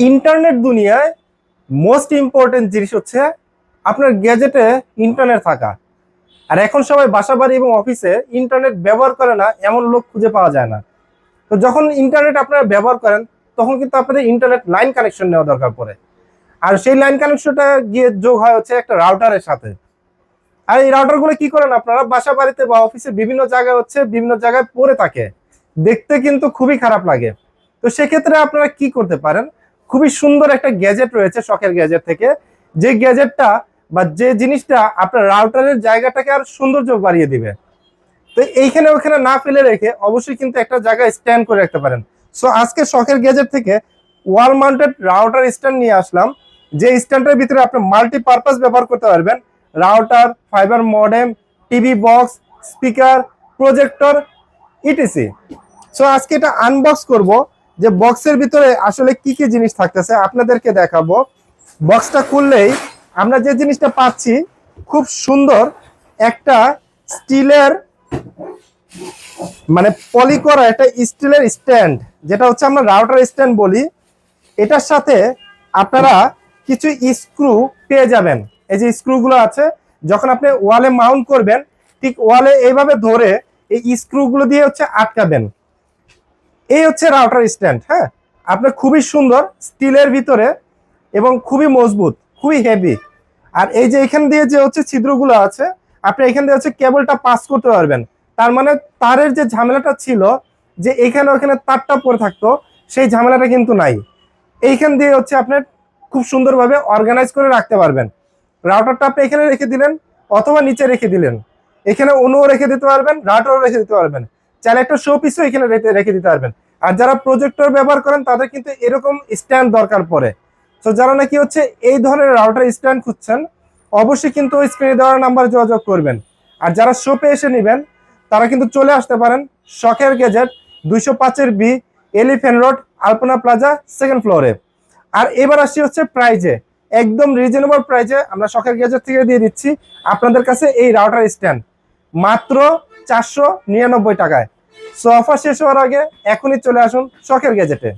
Internet দুনিয়ায় most important জিনিস হচ্ছে আপনার গ্যাজেটে ইন্টারনেট থাকা। আর এখন সবাই বাসাবাড়ি এবং অফিসে ইন্টারনেট ব্যবহার করে না এমন লোক খুঁজে পাওয়া যায় না। তো যখন ইন্টারনেট আপনারা ব্যবহার করেন তখন কিন্তু আপনাদের ইন্টারনেট লাইন কানেকশন নেওয়া দরকার পড়ে। আর সেই লাইন কানেকশনটা গিয়ে যোগ হয় হচ্ছে একটা রাউটারের সাথে। আর এই রাউটারগুলো কি করেন আপনারা বাসা বাড়িতে বা অফিসে বিভিন্ন জায়গায় পড়ে থাকে, দেখতে কিন্তু খুবই খারাপ লাগে। তো সেক্ষেত্রে আপনারা কি করতে পারেন, খুবই সুন্দর একটা গ্যাজেট রয়েছে শখের গ্যাজেট থেকে, যে গ্যাজেটটা বা যে জিনিসটা আপনার রাউটারের জায়গাটাকে আর সৌন্দর্য বাড়িয়ে দিবে। তো এইখানে ওখানে না ফেলে রেখে অবশ্যই কিন্তু একটা জায়গায় স্ট্যান্ড করে রাখতে পারেন। সো আজকে শখের গ্যাজেট থেকে ওয়াল মাউন্টেড রাউটার স্ট্যান্ড নিয়ে আসলাম, যে স্ট্যান্ডের ভিতরে আপনি মাল্টিপারপাস ব্যবহার করতে পারবেন। Router, fibre modem, TV box, speaker, projector, etc. So আজকে এটা আনবক্স করব, যে বক্সের ভিতরে আসলে কি কি জিনিস থাকতেছে আপনাদেরকে দেখাবো। বক্সটা খুললেই আমরা যে জিনিসটা পাচ্ছি, খুব সুন্দর একটা স্টিলের মানে পলি করা একটা স্টিলের স্ট্যান্ড, যেটা হচ্ছে আমরা রাউটার স্ট্যান্ড বলি। এটার সাথে আপনারা কিছু স্ক্রু পেয়ে যাবেন। এই যে স্ক্রুগুলো আছে, যখন আপনি ওয়ালে মাউন্ট করবেন ঠিক ওয়ালে এইভাবে ধরে এই স্ক্রুগুলো দিয়ে হচ্ছে আটকাবেন। এই হচ্ছে রাউটার স্ট্যান্ড। হ্যাঁ, আপনার খুবই সুন্দর স্টিলের ভিতরে এবং খুবই মজবুত, খুবই হেভি। আর এই যে এখান দিয়ে যে হচ্ছে ছিদ্রগুলো আছে, আপনি এখান দিয়ে হচ্ছে কেবলটা পাস করতে পারবেন। তার মানে তারের যে ঝামেলাটা ছিল, যে এখানে ওখানে তারটা পড়ে থাকতো, সেই ঝামেলাটা কিন্তু নাই। এইখান দিয়ে হচ্ছে আপনার খুব সুন্দরভাবে অর্গানাইজ করে রাখতে পারবেন। রাউটারটা আপনি এখানে রেখে দিলেন অথবা নিচে রেখে দিলেন, এখানে অনুও রেখে দিতে পারবেন, রাউটারও রেখে দিতে পারবেন, চাইলে একটা শো পিসও এখানে রেখে দিতে পারবেন। আর যারা প্রজেক্টর ব্যবহার করেন তাদের কিন্তু এরকম স্ট্যান্ড দরকার পড়ে। তো যারা নাকি হচ্ছে এই ধরনের রাউটার স্ট্যান্ড খুঁজছেন, অবশ্যই কিন্তু ওই স্ক্রিনে দেওয়ার নাম্বারে যোগাযোগ করবেন। আর যারা শপে এসে নেবেন তারা কিন্তু চলে আসতে পারেন শখের গ্যাজেট, 205 বি, এলিফ্যান্ট রোড, আলপনা প্লাজা, সেকেন্ড ফ্লোরে। আর এবার আসছি হচ্ছে প্রাইজে, একদম রিজনেবল প্রাইজে আমরা শখের গ্যাজেট থেকে দিয়ে দিচ্ছি আপনাদের কাছে এই রাউটার স্ট্যান্ড মাত্র 499 টাকায়। সো অফার শেষ হওয়ার আগে এখনই চলে আসুন শখের গ্যাজেটে।